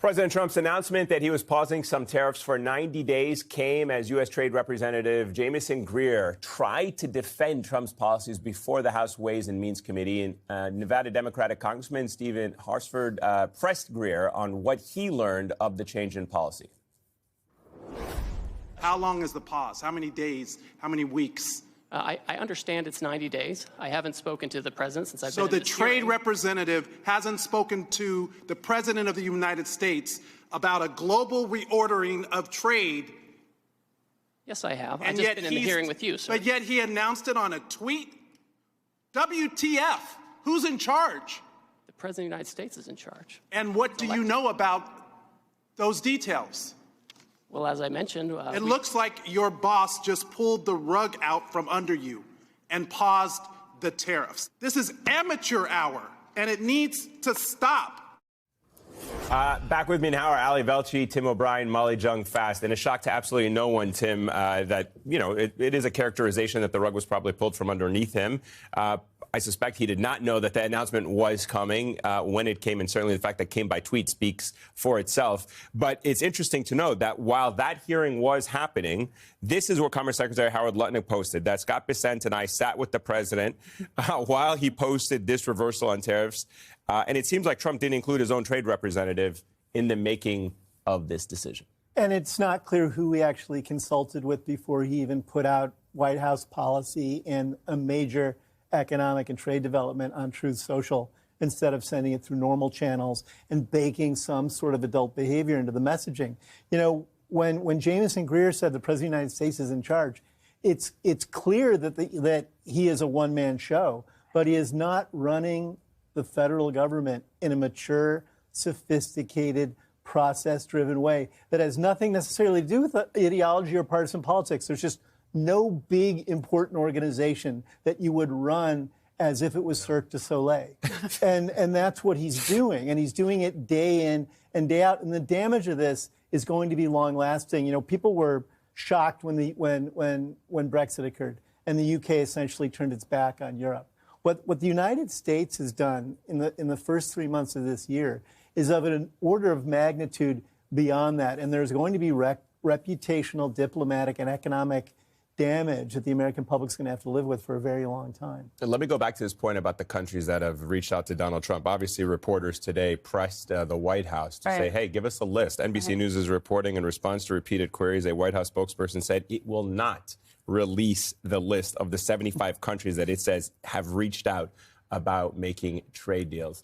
President Trump's announcement that he was pausing some tariffs for 90 days came as U.S. Trade Representative Jamieson Greer tried to defend Trump's policies before the House Ways and Means Committee. And Nevada Democratic Congressman Stephen Horsford pressed Greer on what he learned of the change in policy. How long is the pause? How many days? How many weeks? I understand it's 90 days. I haven't spoken to the president since I've been So in the this trade hearing. representative hasn't spoken to the president of the United States about a global reordering of trade. Yes, I have. And I've just been in the hearing with you, sir. But yet he announced it on a tweet. WTF? Who's in charge? The president of the United States is in charge. And what do you know about those details? Well, as I mentioned, It looks like your boss just pulled the rug out from under you and paused the tariffs. This is amateur hour, and it needs to stop. Back with me now are Ali Velshi, Tim O'Brien, Molly Jung Fast. And a shock to absolutely no one, Tim, that, you know, it is a characterization that the rug was probably pulled from underneath him. I suspect he did not know that the announcement was coming when it came, and certainly the fact that it came by tweet speaks for itself. But it's interesting to note that while that hearing was happening, this is what Commerce Secretary Howard Lutnick posted, that Scott Bessent and I sat with the president while he posted this reversal on tariffs. And it seems like Trump didn't include his own trade representative in the making of this decision. And it's not clear who he actually consulted with before he even put out White House policy and a major economic and trade development on Truth Social instead of sending it through normal channels and baking some sort of adult behavior into the messaging. You know, when Jamieson Greer said the President of the United States is in charge, it's clear that he is a one-man show, but he is not running the federal government in a mature, sophisticated, process-driven way that has nothing necessarily to do with ideology or partisan politics. There's just no big, important organization that you would run as if it was Cirque du Soleil. and that's what he's doing. And he's doing it day in and day out. And the damage of this is going to be long-lasting. You know, people were shocked when Brexit occurred and the UK essentially turned its back on Europe. What the United States has done in the first 3 months of this year is of an order of magnitude beyond that. And there's going to be reputational, diplomatic, and economic damage that the American public's going to have to live with for a very long time. And let me go back to this point about the countries that have reached out to Donald Trump. Obviously, reporters today pressed the White House to say, hey, give us a list. NBC News is reporting in response to repeated queries. A White House spokesperson said it will not release the list of the 75 countries that it says have reached out about making trade deals.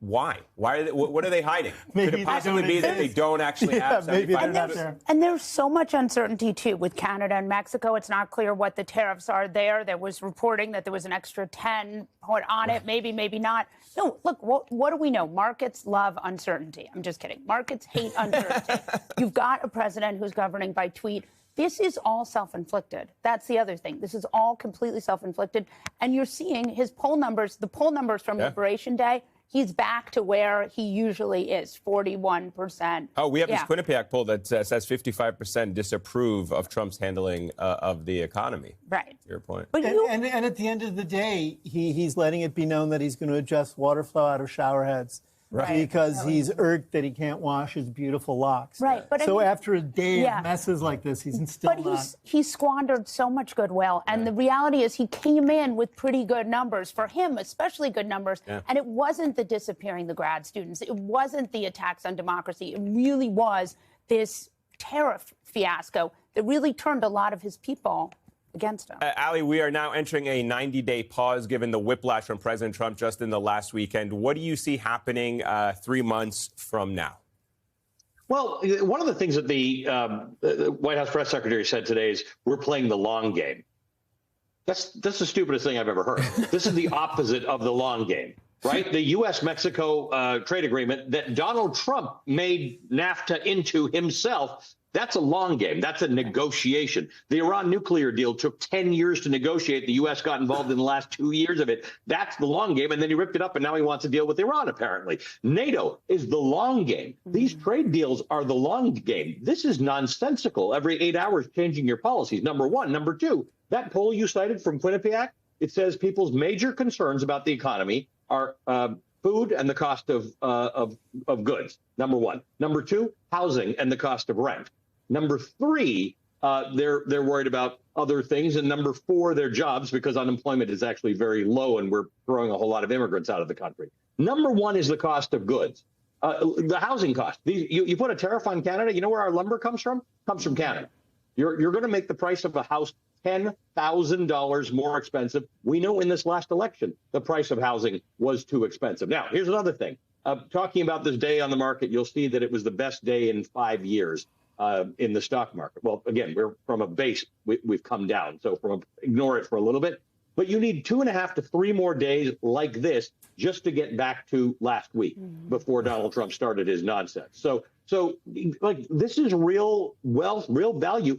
Why? What are they hiding? Could it possibly be that they don't actually have 75 countries? And there's so much uncertainty, too, with Canada and Mexico. It's not clear what the tariffs are there. There was reporting that there was an extra 10 put on it, maybe not. No, look, what do we know? Markets love uncertainty. I'm just kidding. Markets hate uncertainty. You've got a president who's governing by tweet. This is all self-inflicted. That's the other thing. This is all completely self-inflicted. And you're seeing his poll numbers, the poll numbers from Liberation Day, he's back to where he usually is, 41%. Oh, we have this Quinnipiac poll that says 55% disapprove of Trump's handling of the economy. Right. Your point. But and at the end of the day, he's letting it be known that he's going to adjust water flow out of shower heads. Right. Because he's irked that he can't wash his beautiful locks. Right. But so after a day of messes like this, he's still not. He squandered so much goodwill. And the reality is he came in with pretty good numbers. For him, especially good numbers. Yeah. And it wasn't the disappearing the grad students. It wasn't the attacks on democracy. It really was this tariff fiasco that really turned a lot of his people against him. Ali, we are now entering a 90-day pause given the whiplash from President Trump just in the last weekend. What do you see happening 3 months from now? Well, one of the things that the White House press secretary said today is we're playing the long game. That's the stupidest thing I've ever heard. This is the opposite of the long game, right? The U.S.-Mexico trade agreement that Donald Trump made NAFTA into himself. That's a long game. That's a negotiation. The Iran nuclear deal took 10 years to negotiate. The U.S. got involved in the last 2 years of it. That's the long game. And then he ripped it up, and now he wants to deal with Iran, apparently. NATO is the long game. These trade deals are the long game. This is nonsensical. Every 8 hours changing your policies, number one. Number two, that poll you cited from Quinnipiac, it says people's major concerns about the economy are food and the cost of goods. Number one. Number two, housing and the cost of rent. Number three, they're worried about other things. And number four, their jobs, because unemployment is actually very low and we're throwing a whole lot of immigrants out of the country. Number one is the cost of goods, the housing cost. You put a tariff on Canada, you know where our lumber comes from? Comes from Canada. You're going to make the price of a house $10,000 more expensive. We know in this last election, the price of housing was too expensive. Now, here's another thing. Talking about this day on the market, you'll see that it was the best day in 5 years in the stock market. Well, again, we're from a base, we've come down. So ignore it for a little bit. But you need 2.5 to 3 more days like this just to get back to last week before Donald Trump started his nonsense. So like this is real wealth, real value.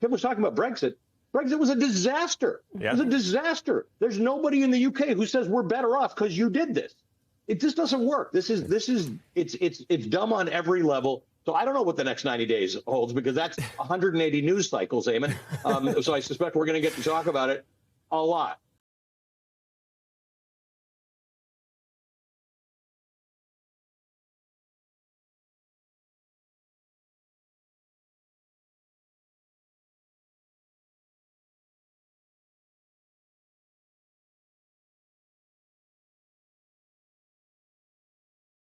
Tim was talking about Brexit. Brexit was a disaster. Yeah. It was a disaster. There's nobody in the UK who says we're better off because you did this. It just doesn't work. It's dumb on every level. So I don't know what the next 90 days holds because that's 180 news cycles, Eamon. So I suspect we're going to get to talk about it a lot.